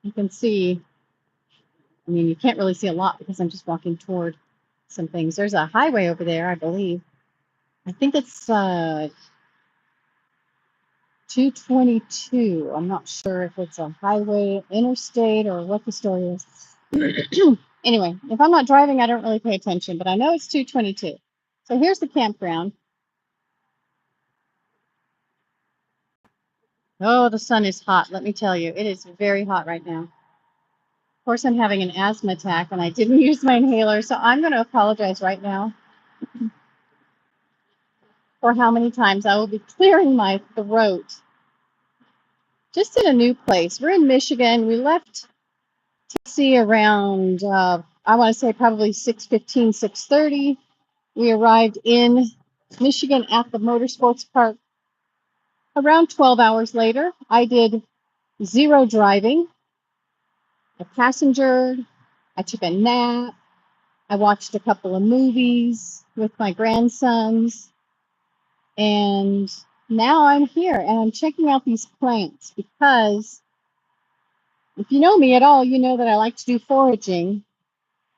You can see, I mean, you can't really see a lot because I'm just walking toward some things. There's a highway over there, I believe. I think it's 222. I'm not sure if it's a highway, interstate, or what the story is. Anyway, if I'm not driving, I don't really pay attention, but I know it's 222. So here's the campground. Oh, the sun is hot. Let me tell you, it is very hot right now. Of course, I'm having an asthma attack, and I didn't use my inhaler, so I'm going to apologize right now for how many times I will be clearing my throat. Just in a new place. We're in Michigan. We left Tennessee around, I want to say probably 6:15, 6:30. We arrived in Michigan at the Motorsports Park around 12 hours later. I did 0 driving, a passenger. I took a nap. I watched a couple of movies with my grandsons. And now I'm here and I'm checking out these plants because if you know me at all, you know that I like to do foraging.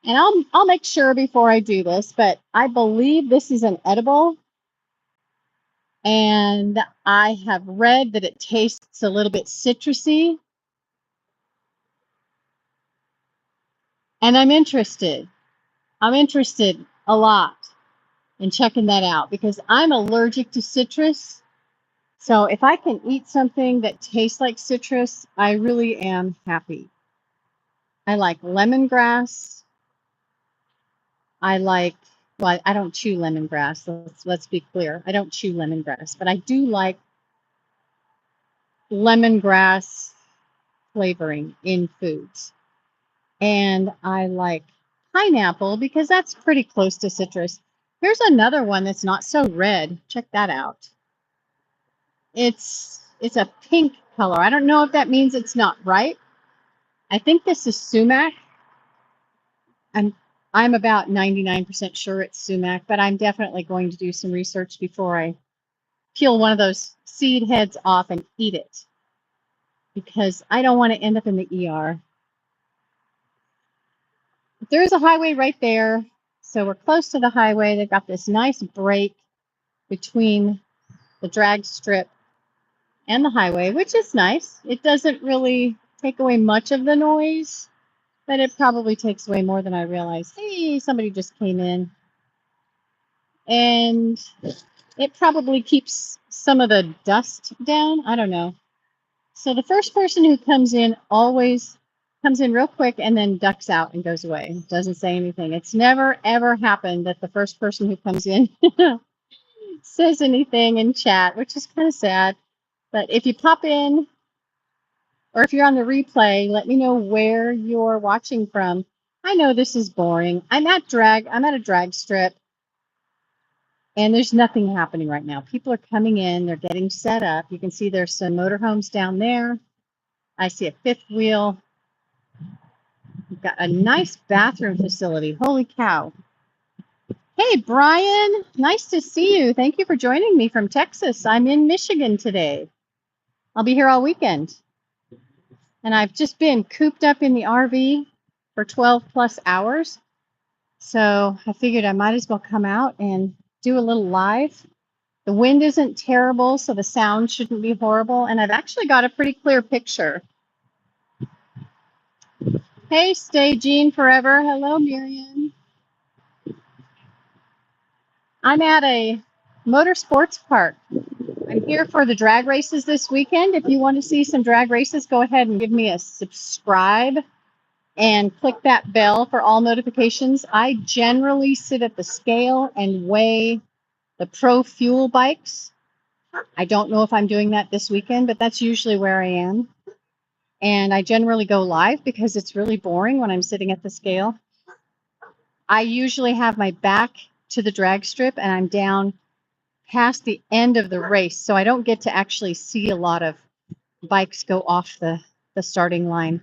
And I'll make sure before I do this, but I believe this is an edible. And I have read that it tastes a little bit citrusy. And I'm interested. I'm interested a lot in checking that out because I'm allergic to citrus. So if I can eat something that tastes like citrus, I really am happy. I like lemongrass. I like, well, I don't chew lemongrass. Let's be clear. I don't chew lemongrass, but I do like lemongrass flavoring in foods. And I like pineapple because that's pretty close to citrus. Here's another one that's not so red. Check that out. It's a pink color. I don't know if that means it's not ripe. I think this is sumac. I'm about 99% sure it's sumac, but I'm definitely going to do some research before I peel one of those seed heads off and eat it because I don't want to end up in the ER. But there's a highway right there. So we're close to the highway. They've got this nice break between the drag strip and the highway, which is nice. It doesn't really take away much of the noise, but it probably takes away more than I realized. Hey, somebody just came in. And it probably keeps some of the dust down. I don't know. So the first person who comes in always comes in real quick and then ducks out and goes away. Doesn't say anything. It's never, ever happened that the first person who comes in says anything in chat, which is kind of sad. But if you pop in or if you're on the replay, let me know where you're watching from. I know this is boring. I'm at a drag strip. And there's nothing happening right now. People are coming in. They're getting set up. You can see there's some motorhomes down there. I see a fifth wheel. We've got a nice bathroom facility. Holy cow. Hey, Brian. Nice to see you. Thank you for joining me from Texas. I'm in Michigan today. I'll be here all weekend. And I've just been cooped up in the RV for 12 plus hours. So I figured I might as well come out and do a little live. The wind isn't terrible, so the sound shouldn't be horrible. And I've actually got a pretty clear picture. Hey, stay Jean forever. Hello, Miriam. I'm at a motorsports park. I'm here for the drag races this weekend. If you want to see some drag races, go ahead and give me a subscribe and click that bell for all notifications. I generally sit at the scale and weigh the Pro Fuel bikes. I don't know if I'm doing that this weekend, but that's usually where I am. And I generally go live because it's really boring when I'm sitting at the scale. I usually have my back to the drag strip and I'm down past the end of the race. So I don't get to actually see a lot of bikes go off the starting line.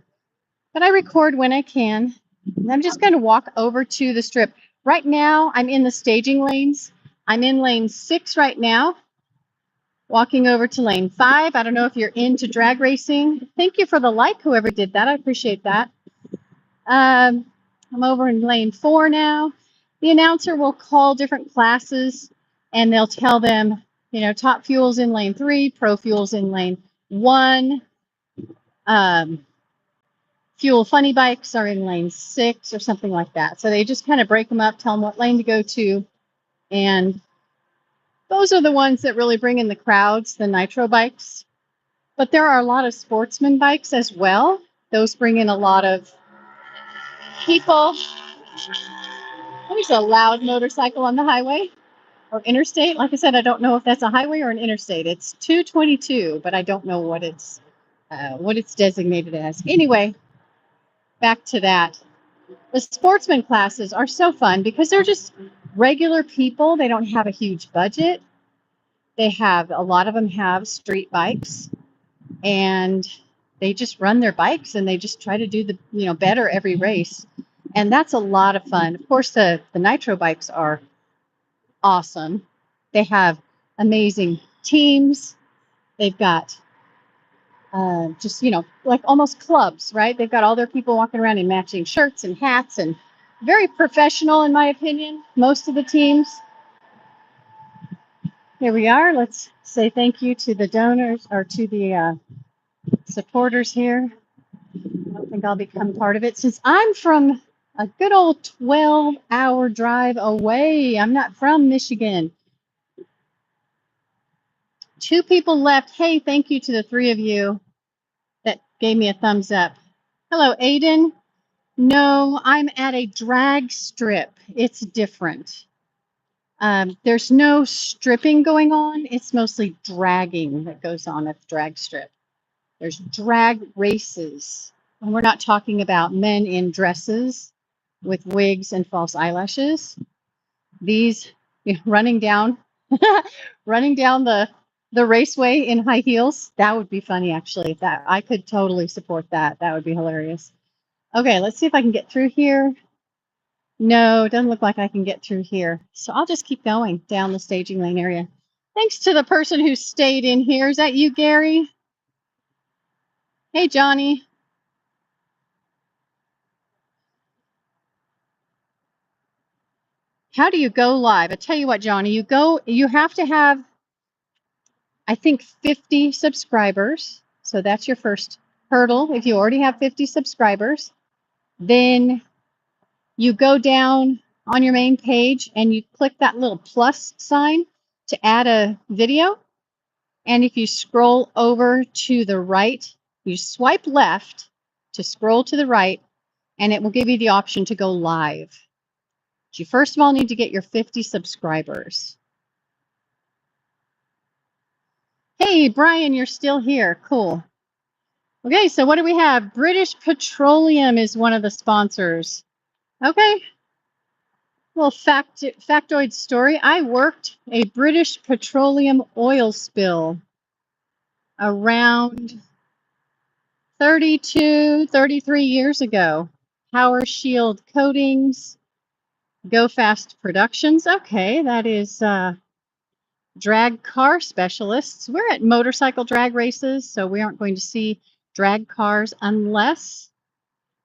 But I record when I can. And I'm just going to walk over to the strip. Right now, I'm in the staging lanes. I'm in lane 6 right now. Walking over to lane 5. I don't know if you're into drag racing. Thank you for the like, whoever did that. I appreciate that. I'm over in lane 4 now. The announcer will call different classes and they'll tell them, you know, top fuels in lane 3, pro fuels in lane 1. Fuel funny bikes are in lane 6 or something like that. So they just kind of break them up, tell them what lane to go to. And those are the ones that really bring in the crowds, the nitro bikes. But there are a lot of sportsman bikes as well. Those bring in a lot of people. There's a loud motorcycle on the highway or interstate. Like I said, I don't know if that's a highway or an interstate. It's 222, but I don't know what it's designated as. Anyway, back to that. The sportsman classes are so fun because they're just regular people. They don't have a huge budget. A lot of them have street bikes, and they just run their bikes and they just try to do the better every race. And that's a lot of fun. Of course, the nitro bikes are awesome. They have amazing teams. They've got just, like almost clubs, right? They've got all their people walking around in matching shirts and hats, and very professional, in my opinion, most of the teams. Here we are. Let's say thank you to the donors, or to the supporters here. I don't think I'll become part of it since I'm from a good old 12-hour drive away. I'm not from Michigan. 2 people left. Hey, thank you to the 3 of you that gave me a thumbs up. Hello, Aiden. No, I'm at a drag strip. It's different. There's no stripping going on. It's mostly dragging that goes on at the drag strip. There's drag races. And we're not talking about men in dresses with wigs and false eyelashes. These running down the raceway in high heels. That would be funny, actually. That I could totally support that. That would be hilarious. Okay, let's see if I can get through here. No, it doesn't look like I can get through here. So I'll just keep going down the staging lane area. Thanks to the person who stayed in here. Is that you, Gary? Hey, Johnny. How do you go live? I tell you what, Johnny, you have to have, I think, 50 subscribers. So that's your first hurdle. If you already have 50 subscribers, then you go down on your main page and you click that little plus sign to add a video. And if you scroll over to the right, you swipe left to scroll to the right, and it will give you the option to go live. But you first of all need to get your 50 subscribers. Hey, Brian, you're still here. Cool. Okay, so what do we have? British Petroleum is one of the sponsors. Okay. Little factoid story. I worked a British Petroleum oil spill around 32, 33 years ago. Power Shield Coatings, Go Fast Productions. Okay, that is drag car specialists. We're at motorcycle drag races, so we aren't going to see drag cars unless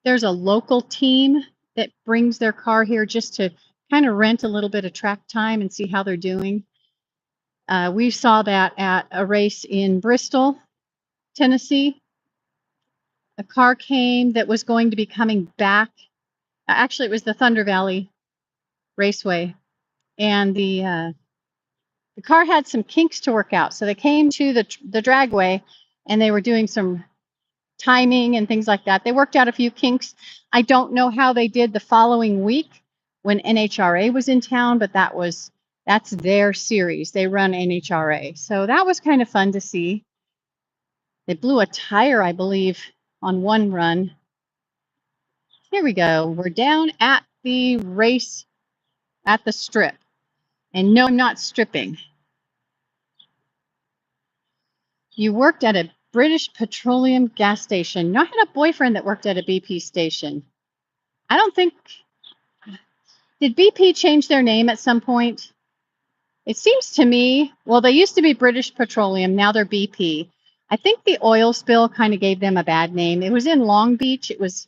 there's a local team that brings their car here just to kind of rent a little bit of track time and see how they're doing. We saw that at a race in Bristol, Tennessee. A car came that was going to be coming back. Actually, it was the Thunder Valley Raceway, and the car had some kinks to work out. So they came to the dragway, and they were doing some timing and things like that. They worked out a few kinks. I don't know how they did the following week when NHRA was in town, but that's their series. They run NHRA. So that was kind of fun to see. They blew a tire, I believe, on one run. Here we go. We're down at the race at the strip. And no, I'm not stripping. You worked at a British Petroleum gas station. No, I had a boyfriend that worked at a BP station. I don't think... Did BP change their name at some point? It seems to me, well, they used to be British Petroleum, now they're BP. I think the oil spill kind of gave them a bad name. It was in Long Beach. It was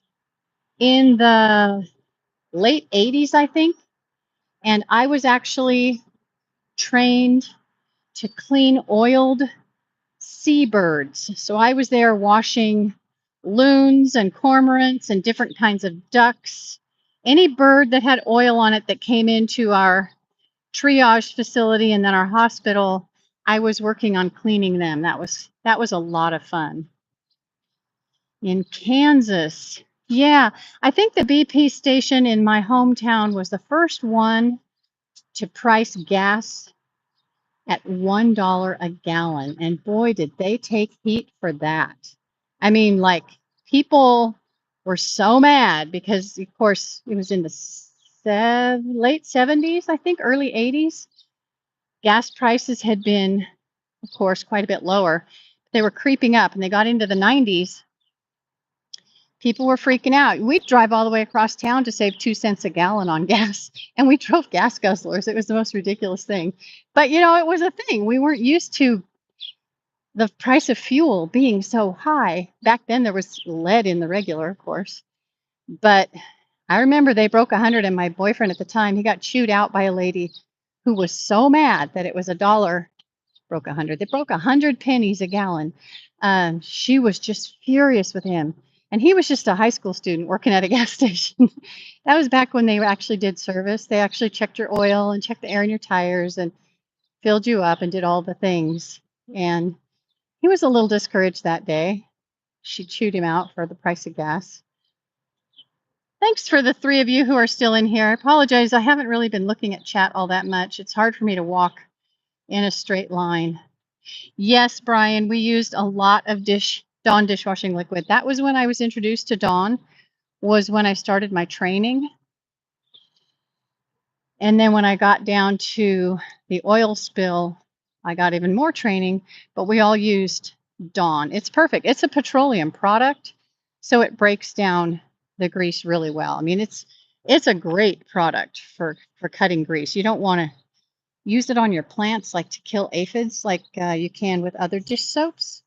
in the late 80s, I think. And I was actually trained to clean oiled seabirds. So I was there washing loons and cormorants and different kinds of ducks. Any bird that had oil on it that came into our triage facility and then our hospital, I was working on cleaning them. That was a lot of fun. In Kansas, yeah, I think the BP station in my hometown was the first one to price gas at $1 a gallon. And boy, did they take heat for that. I mean, like, people were so mad because, of course, it was in the late 70s, I think, early 80s. Gas prices had been, of course, quite a bit lower. They were creeping up, and they got into the 90s. People were freaking out. We'd drive all the way across town to save 2 cents a gallon on gas, and we drove gas guzzlers. It was the most ridiculous thing. But, you know, it was a thing. We weren't used to the price of fuel being so high. Back then, there was lead in the regular, of course. But I remember they broke 100, and my boyfriend at the time, he got chewed out by a lady who was so mad that it was $1. Broke 100. They broke 100 pennies a gallon. She was just furious with him. And he was just a high school student working at a gas station. That was back when they actually did service. They actually checked your oil and checked the air in your tires and filled you up and did all the things. And he was a little discouraged that day. She chewed him out for the price of gas. Thanks for the 3 of you who are still in here. I apologize. I haven't really been looking at chat all that much. It's hard for me to walk in a straight line. Yes, Brian, we used a lot of Dawn dishwashing liquid. That was when I was introduced to Dawn, was when I started my training. And then when I got down to the oil spill, I got even more training, but we all used Dawn. It's perfect. It's a petroleum product, so it breaks down the grease really well. I mean, it's a great product for cutting grease. You don't want to use it on your plants like to kill aphids like you can with other dish soaps.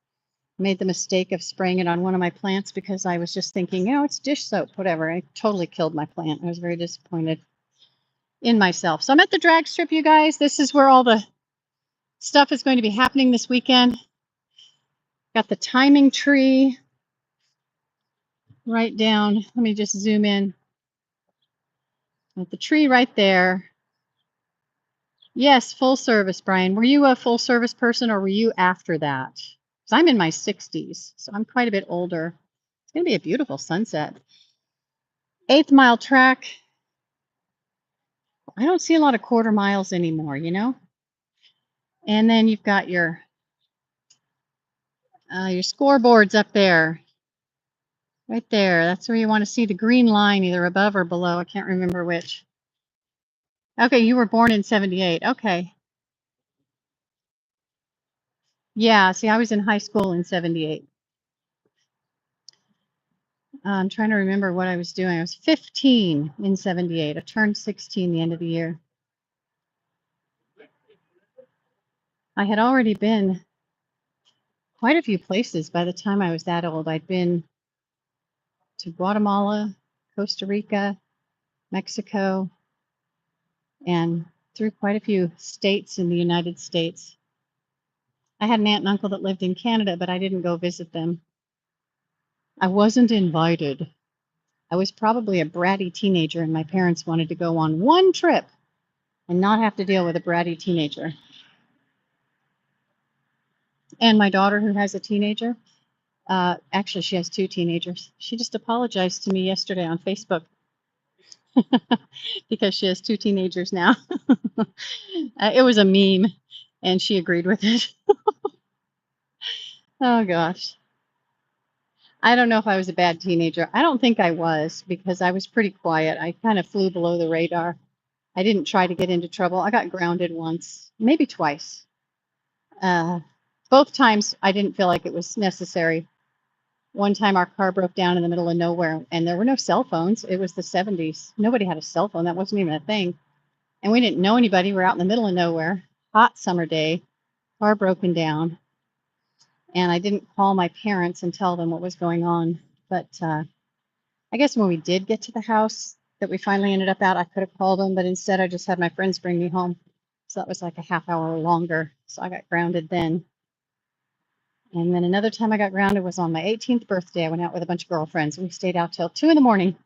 Made the mistake of spraying it on one of my plants because I was just thinking, you know, it's dish soap, whatever. I totally killed my plant. I was very disappointed in myself. So I'm at the drag strip, you guys. This is where all the stuff is going to be happening this weekend. Got the timing tree right down. Let me just zoom in. Got the tree right there. Yes, full service, Brian. Were you a full service person or were you after that? Because I'm in my 60s, so I'm quite a bit older. It's going to be a beautiful sunset. 8th mile track. I don't see a lot of quarter miles anymore, you know? And then you've got your scoreboards up there. Right there. That's where you want to see the green line, either above or below. I can't remember which. Okay, you were born in 78. Okay. Yeah, see, I was in high school in 78. I'm trying to remember what I was doing. I was 15 in 78. I turned 16 the end of the year. I had already been quite a few places by the time I was that old. I'd been to Guatemala, Costa Rica, Mexico, and through quite a few states in the United States. I had an aunt and uncle that lived in Canada, but I didn't go visit them. I wasn't invited. I was probably a bratty teenager, and my parents wanted to go on one trip and not have to deal with a bratty teenager. And my daughter, who has a teenager, actually, she has 2 teenagers. She just apologized to me yesterday on Facebook because she has 2 teenagers now. It was a meme, and she agreed with it. Oh, gosh. I don't know if I was a bad teenager. I don't think I was because I was pretty quiet. I kind of flew below the radar. I didn't try to get into trouble. I got grounded once, maybe twice. Both times I didn't feel like it was necessary. One time our car broke down in the middle of nowhere and there were no cell phones. It was the 70s. Nobody had a cell phone. That wasn't even a thing. And we didn't know anybody. We're out in the middle of nowhere. hot summer day, car broken down, and I didn't call my parents and tell them what was going on. But I guess when we did get to the house that we finally ended up at, I could have called them, but instead I just had my friends bring me home. So that was like a half hour longer. So I got grounded then. And then another time I got grounded was on my 18th birthday. I went out with a bunch of girlfriends. We stayed out till 2 in the morning.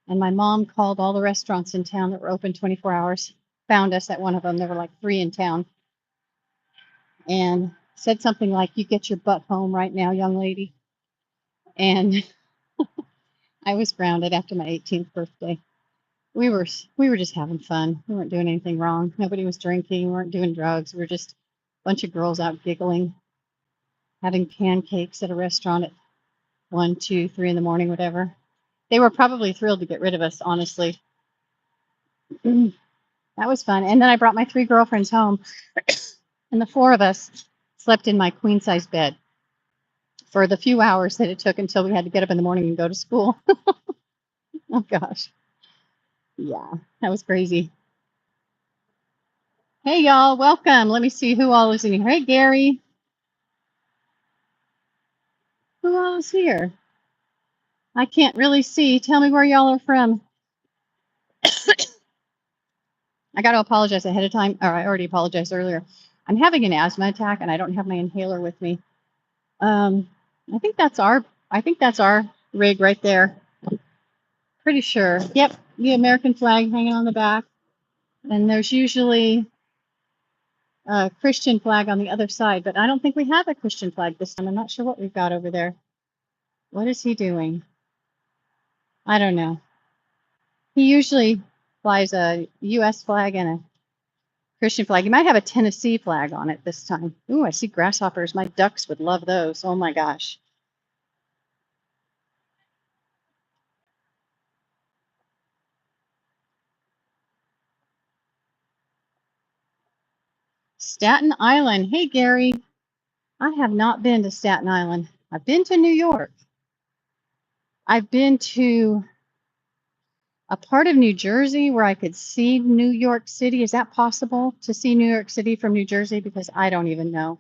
And my mom called all the restaurants in town that were open 24 hours, found us at one of them. There were like 3 in town. And said something like, "You get your butt home right now, young lady." And I was grounded after my 18th birthday. We were just having fun. We weren't doing anything wrong. Nobody was drinking. We weren't doing drugs. We were just a bunch of girls out giggling, having pancakes at a restaurant at 1, 2, 3 in the morning, whatever. They were probably thrilled to get rid of us, honestly. That was fun. And then I brought my 3 girlfriends home, and the 4 of us slept in my queen size bed for the few hours that it took until we had to get up in the morning and go to school. Oh gosh. Yeah, that was crazy. Hey y'all, welcome. Let me see who all is in here. Hey Gary. Who all is here? I can't really see. Tell me where y'all are from. I got to apologize ahead of time. Or I already apologized earlier. I'm having an asthma attack and I don't have my inhaler with me. I think that's our rig right there. Pretty sure. Yep, the American flag hanging on the back. And there's usually a Christian flag on the other side, but I don't think we have a Christian flag this time. I'm not sure what we've got over there. What is he doing? I don't know. He usually flies a U.S. flag and a Christian flag. He might have a Tennessee flag on it this time. Ooh, I see grasshoppers. My ducks would love those. Oh my gosh. Staten Island. Hey, Gary. I have not been to Staten Island. I've been to New York. I've been to a part of New Jersey where I could see New York City. Is that possible to see New York City from New Jersey? Because I don't even know.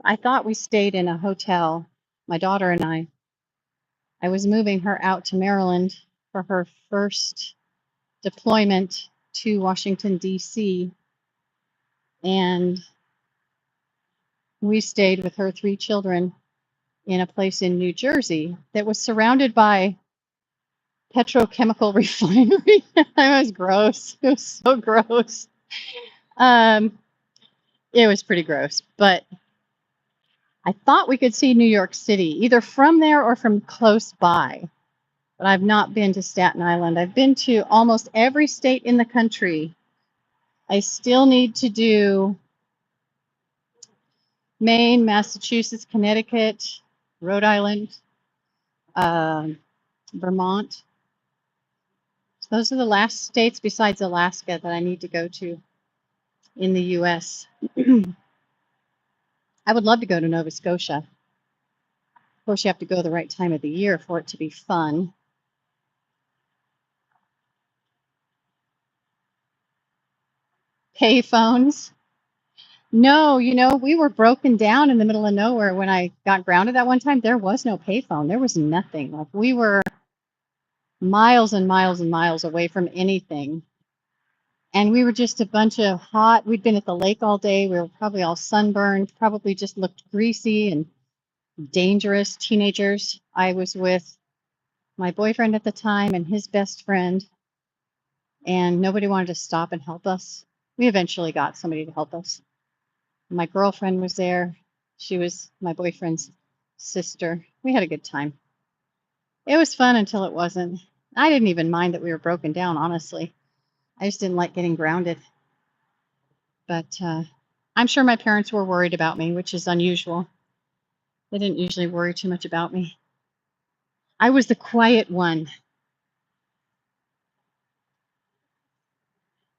I thought we stayed in a hotel, my daughter and I. I was moving her out to Maryland for her first deployment to Washington, D.C. And we stayed with her 3 children in a place in New Jersey that was surrounded by petrochemical refinery. It was gross. It was so gross. Um, it was pretty gross, but I thought we could see New York City either from there or from close by. But I've not been to Staten Island. I've been to almost every state in the country. I still need to do Maine, Massachusetts, Connecticut, Rhode Island, Vermont. Those are the last states besides Alaska that I need to go to in the U.S. I would love to go to Nova Scotia. Of course, you have to go the right time of the year for it to be fun. Payphones. No, we were broken down in the middle of nowhere when I got grounded that one time. There was no payphone. There was nothing. Like we were miles and miles and miles away from anything. And we were just a bunch of we'd been at the lake all day. We were probably all sunburned, probably just looked greasy and dangerous teenagers. I was with my boyfriend at the time and his best friend, and nobody wanted to stop and help us. We eventually got somebody to help us. My girlfriend was there. She was my boyfriend's sister. We had a good time. It was fun until it wasn't. I didn't even mind that we were broken down, honestly. I just didn't like getting grounded. But I'm sure my parents were worried about me, which is unusual. They didn't usually worry too much about me. I was the quiet one.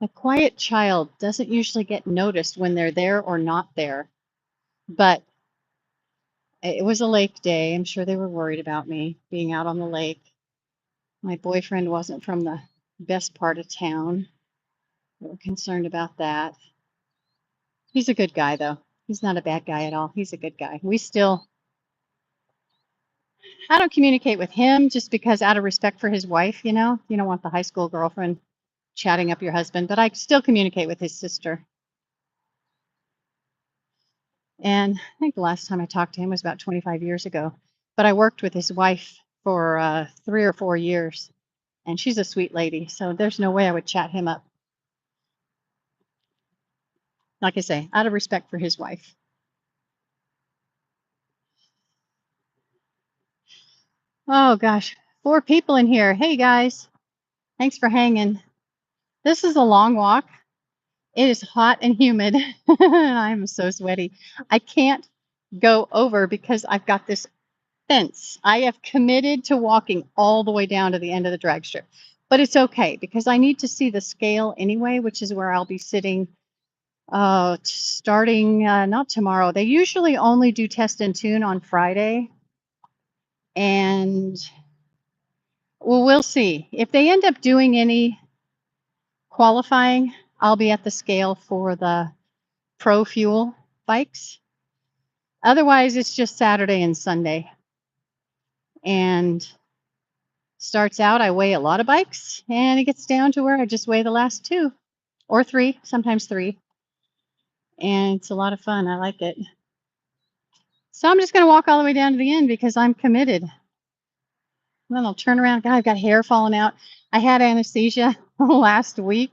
A quiet child doesn't usually get noticed when they're there or not there. But it was a lake day. I'm sure they were worried about me being out on the lake. My boyfriend wasn't from the best part of town. They were concerned about that. He's a good guy, though. He's not a bad guy at all. He's a good guy. I don't communicate with him just because out of respect for his wife, you know, you don't want the high school girlfriend chatting up your husband, but I still communicate with his sister. And I think the last time I talked to him was about 25 years ago. But I worked with his wife for 3 or 4 years, and she's a sweet lady. So there's no way I would chat him up. Like I say, out of respect for his wife. Oh gosh, 4 people in here. Hey guys, thanks for hanging. This is a long walk. It is hot and humid. I'm so sweaty. I can't go over because I've got this fence. I have committed to walking all the way down to the end of the drag strip. But it's okay because I need to see the scale anyway, which is where I'll be sitting starting not tomorrow. They usually only do test and tune on Friday. And well, we'll see. If they end up doing any qualifying, I'll be at the scale for the Pro Fuel bikes. Otherwise, it's just Saturday and Sunday. And starts out, I weigh a lot of bikes, and it gets down to where I just weigh the last 2 or 3, sometimes 3. And it's a lot of fun. I like it. So I'm just going to walk all the way down to the end because I'm committed. And then I'll turn around. God, I've got hair falling out. I had anesthesia last week.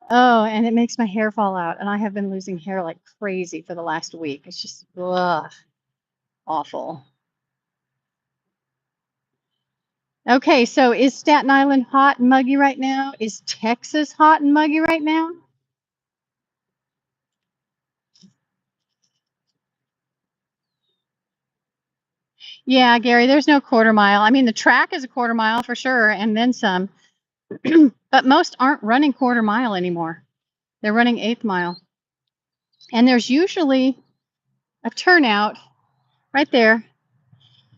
Oh, and it makes my hair fall out. And I have been losing hair like crazy for the last week. It's just awful. Okay, so is Staten Island hot and muggy right now? Is Texas hot and muggy right now? Yeah, Gary, there's no quarter mile. I mean, the track is a quarter mile for sure, and then some. But most aren't running quarter mile anymore. They're running 1/8 mile. And there's usually a turnout right there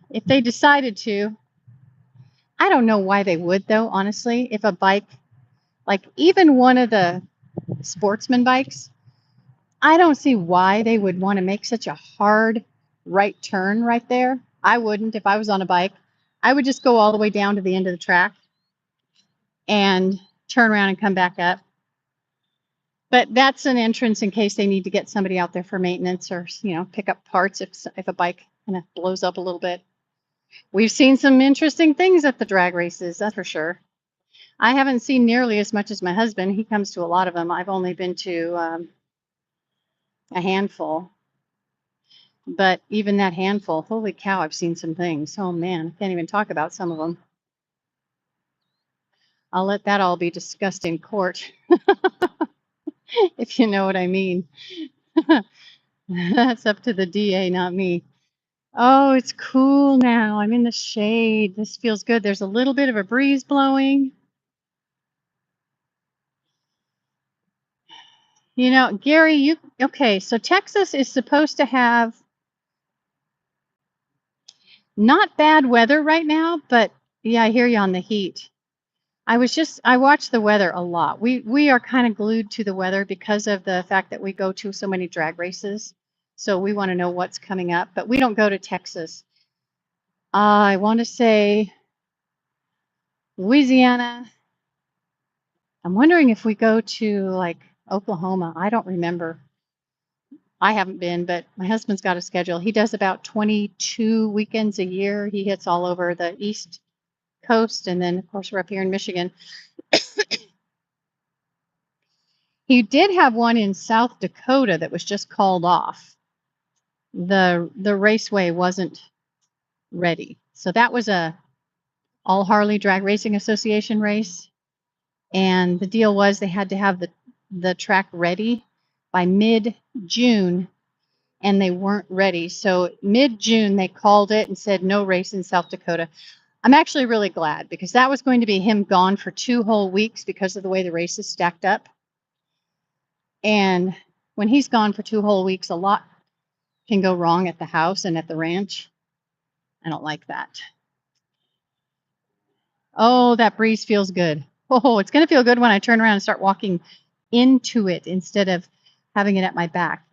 if they decided to. I don't know why they would, though, honestly. If a bike, like even one of the sportsman bikes, I don't see why they would want to make such a hard right turn right there. I wouldn't if I was on a bike. I would just go all the way down to the end of the track and turn around and come back up. But that's an entrance in case they need to get somebody out there for maintenance or, you know, pick up parts if a bike kind of blows up a little bit. We've seen some interesting things at the drag races, that's for sure. I haven't seen nearly as much as my husband. He comes to a lot of them. I've only been to a handful. But even that handful, holy cow, I've seen some things. Oh man, I can't even talk about some of them. I'll let that all be discussed in court, if you know what I mean. That's up to the DA, not me. Oh, it's cool now. I'm in the shade. This feels good. There's a little bit of a breeze blowing. You know, Gary, okay, so Texas is supposed to have not bad weather right now, but yeah, I hear you on the heat. I watch the weather a lot. We are kind of glued to the weather because of the fact that we go to so many drag races. So we want to know what's coming up, but we don't go to Texas. I want to say Louisiana. I'm wondering if we go to like Oklahoma. I don't remember. I haven't been, but my husband's got a schedule. He does about 22 weekends a year. He hits all over the East Coast, and then of course we're up here in Michigan. He did have one in South Dakota that was just called off. The raceway wasn't ready. So that was a All Harley Drag Racing Association race. And the deal was they had to have the track ready by mid-June, and they weren't ready. So mid-June, they called it and said no race in South Dakota. I'm actually really glad because that was going to be him gone for 2 whole weeks because of the way the races stacked up. And when he's gone for 2 whole weeks, a lot can go wrong at the house and at the ranch. I don't like that. Oh, that breeze feels good. Oh, it's going to feel good when I turn around and start walking into it instead of having it at my back.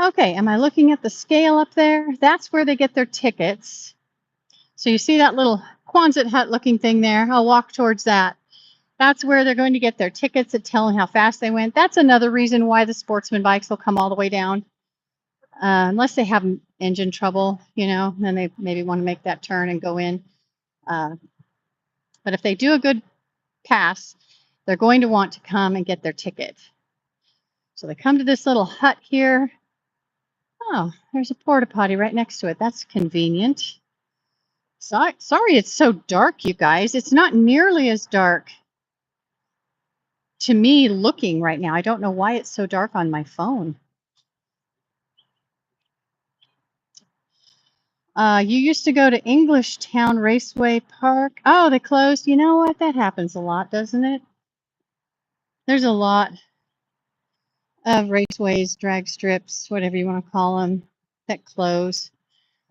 Okay, am I looking at the scale up there? That's where they get their tickets. So you see that little Quonset hut looking thing there? I'll walk towards that. That's where they're going to get their tickets that tell them how fast they went. That's another reason why the sportsman bikes will come all the way down. Unless they have engine trouble, you know, then they maybe want to make that turn and go in. But if they do a good pass, they're going to want to come and get their ticket. So they come to this little hut here. Oh, there's a porta potty right next to it. That's convenient. Sorry it's so dark, you guys. It's not nearly as dark to me looking right now. I don't know why it's so dark on my phone. You used to go to English Town Raceway Park. Oh, they closed. You know what? That happens a lot, doesn't it? There's a lot of raceways, drag strips, whatever you want to call them, that close.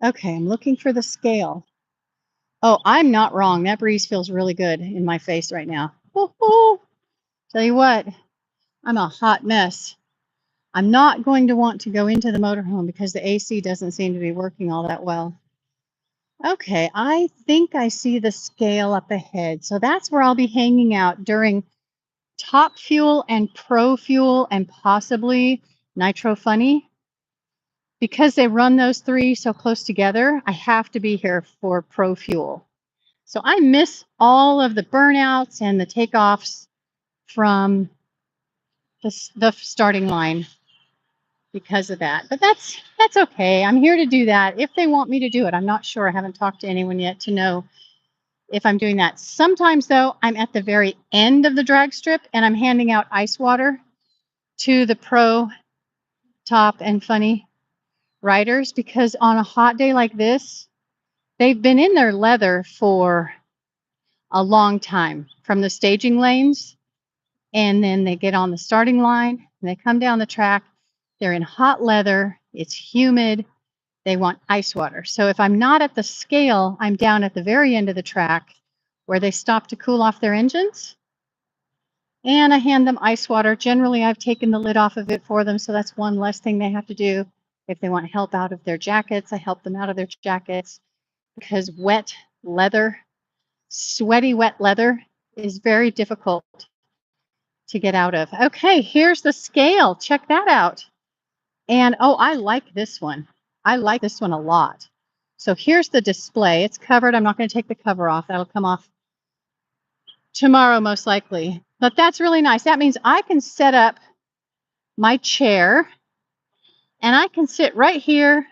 Okay, I'm looking for the scale. Oh, I'm not wrong. That breeze feels really good in my face right now. Woo-hoo! Tell you what, I'm a hot mess. I'm not going to want to go into the motorhome because the AC doesn't seem to be working all that well. Okay, I think I see the scale up ahead. So that's where I'll be hanging out during Top Fuel and Pro Fuel and possibly Nitro Funny. Because they run those three so close together, I have to be here for Pro Fuel. So I miss all of the burnouts and the takeoffs from the starting line because of that. But that's okay. I'm here to do that if they want me to do it. I'm not sure. I haven't talked to anyone yet to know if I'm doing that. Sometimes, though, I'm at the very end of the drag strip and I'm handing out ice water to the Pro, Top, and Funny riders because on a hot day like this, they've been in their leather for a long time from the staging lanes, and then they get on the starting line and they come down the track. They're in hot leather. It's humid. They want ice water. So if I'm not at the scale, I'm down at the very end of the track where they stop to cool off their engines. And I hand them ice water. Generally, I've taken the lid off of it for them, so that's one less thing they have to do. If they want help out of their jackets, I help them out of their jackets because wet leather, sweaty wet leather is very difficult to get out of. Okay, here's the scale. Check that out. And oh, I like this one. I like this one a lot. So here's the display. It's covered. I'm not going to take the cover off. That'll come off tomorrow most likely. But that's really nice. That means I can set up my chair and I can sit right here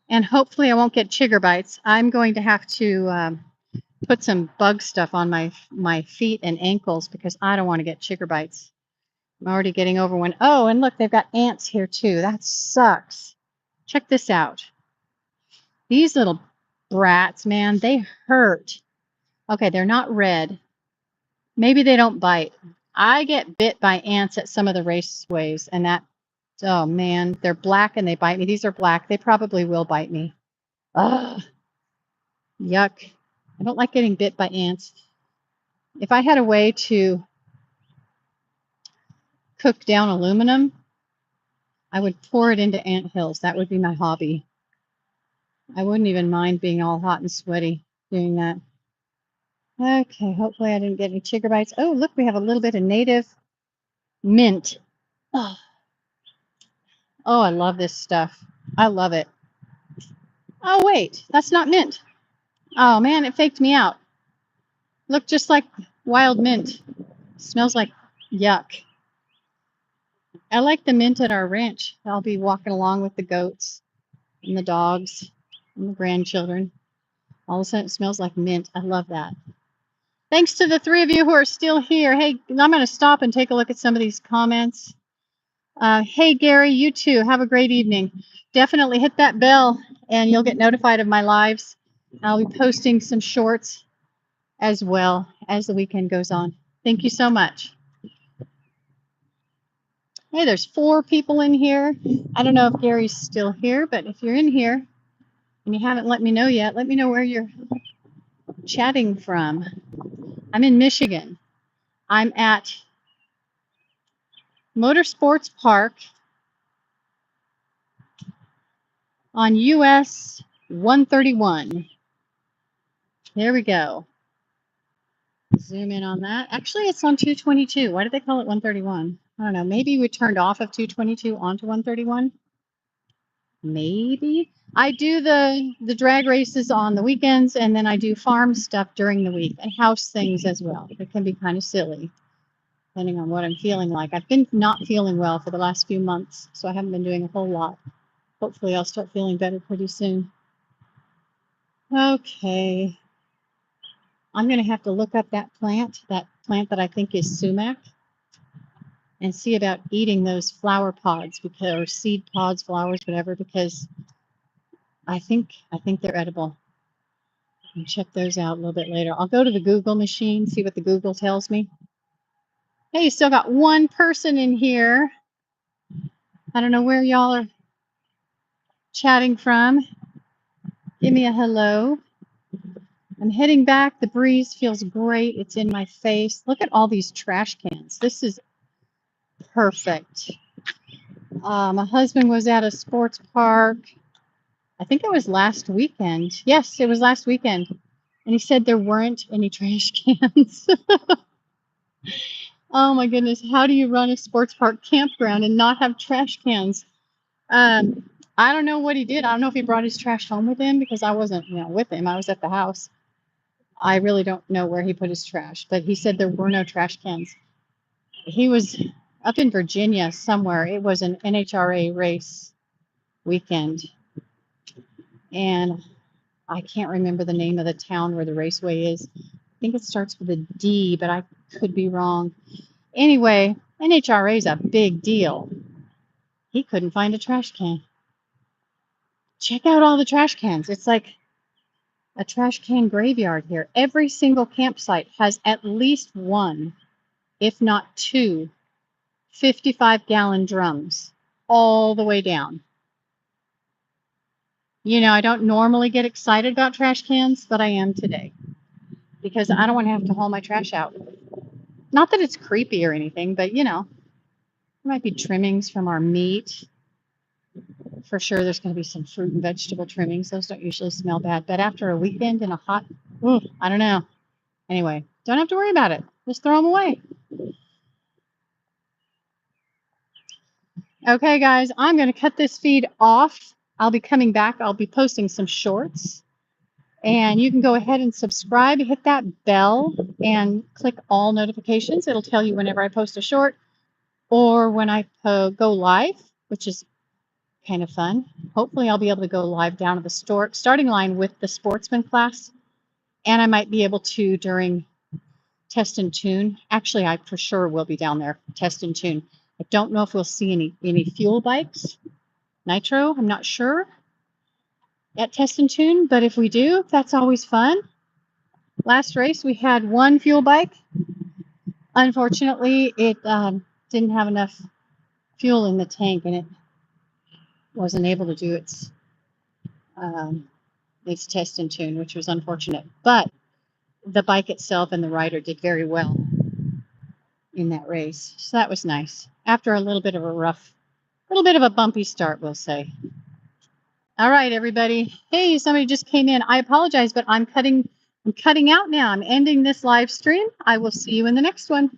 and hopefully I won't get chigger bites. I'm going to have to put some bug stuff on my feet and ankles because I don't want to get chigger bites. I'm already getting over one. Oh, and look, they've got ants here too. That sucks. Check this out. These little brats, man, they hurt. Okay, they're not red. Maybe they don't bite. I get bit by ants at some of the raceways, and that, oh man, they're black and they bite me. These are black. They probably will bite me. Ugh. Yuck. I don't like getting bit by ants. If I had a way to cook down aluminum, I would pour it into ant hills. That would be my hobby. I wouldn't even mind being all hot and sweaty doing that. Okay, hopefully I didn't get any chigger bites. Oh, look, we have a little bit of native mint. Oh, I love this stuff. I love it. Oh, wait, that's not mint. Oh, man, it faked me out. Look just like wild mint. Smells like yuck. I like the mint at our ranch. I'll be walking along with the goats and the dogs and the grandchildren. All of a sudden, it smells like mint. I love that. Thanks to the three of you who are still here. Hey, I'm going to stop and take a look at some of these comments. Hey, Gary, you too. Have a great evening. Definitely hit that bell and you'll get notified of my lives. I'll be posting some shorts as well as the weekend goes on. Thank you so much. Hey, there's 4 people in here. I don't know if Gary's still here, but if you're in here and you haven't let me know yet, let me know where you're chatting from. I'm in Michigan. I'm at Motorsports Park on US 131. There we go. Zoom in on that. Actually, it's on 222. Why did they call it 131? I don't know. Maybe we turned off of 222 onto 131. Maybe. I do the drag races on the weekends, and then I do farm stuff during the week and house things as well. It can be kind of silly, depending on what I'm feeling like. I've been not feeling well for the last few months, so I haven't been doing a whole lot. Hopefully, I'll start feeling better pretty soon. Okay. I'm going to have to look up that plant that I think is sumac, and see about eating those flower pods, because, or seed pods, flowers, whatever, because I think they're edible. I'll check those out a little bit later. I'll go to the Google machine, see what the Google tells me. Hey, you still got one person in here. I don't know where y'all are chatting from. Give me a hello. I'm heading back. The breeze feels great. It's in my face. Look at all these trash cans. This is perfect. My husband was at a sports park. I think it was last weekend. Yes, it was last weekend. And he said there weren't any trash cans. Oh my goodness. How do you run a sports park campground and not have trash cans? I don't know what he did. I don't know if he brought his trash home with him, because I wasn't, with him. I was at the house. I really don't know where he put his trash, but he said there were no trash cans. He was up in Virginia somewhere. It was an NHRA race weekend, and I can't remember the name of the town where the raceway is. I think it starts with a D, but I could be wrong. Anyway, NHRA is a big deal. He couldn't find a trash can. Check out all the trash cans. It's like a trash can graveyard here. Every single campsite has at least one, if not two, 55-gallon drums all the way down. I don't normally get excited about trash cans, but I am today, because I don't want to have to haul my trash out. Not that it's creepy or anything, but there might be trimmings from our meat. For sure, there's going to be some fruit and vegetable trimmings. Those don't usually smell bad, but after a weekend in a hot, I don't know. Anyway, don't have to worry about it. Just throw them away. Okay, guys, I'm going to cut this feed off. I'll be coming back. I'll be posting some shorts. And you can go ahead and subscribe, hit that bell, and click all notifications. It'll tell you whenever I post a short or when I go live, which is kind of fun. Hopefully, I'll be able to go live down at the starting line with the sportsman class. And I might be able to during test and tune. Actually, I for sure will be down there, test and tune. I don't know if we'll see any fuel bikes, nitro. I'm not sure at test and tune, but if we do, that's always fun. Last race, we had one fuel bike. Unfortunately, it didn't have enough fuel in the tank, and it wasn't able to do its test and tune, which was unfortunate. But the bike itself and the rider did very well in that race, so that was nice. After a little bit of a bumpy start, we'll say. All right, everybody. Hey, somebody just came in. I apologize, but I'm cutting out now. I'm ending this live stream. I will see you in the next one.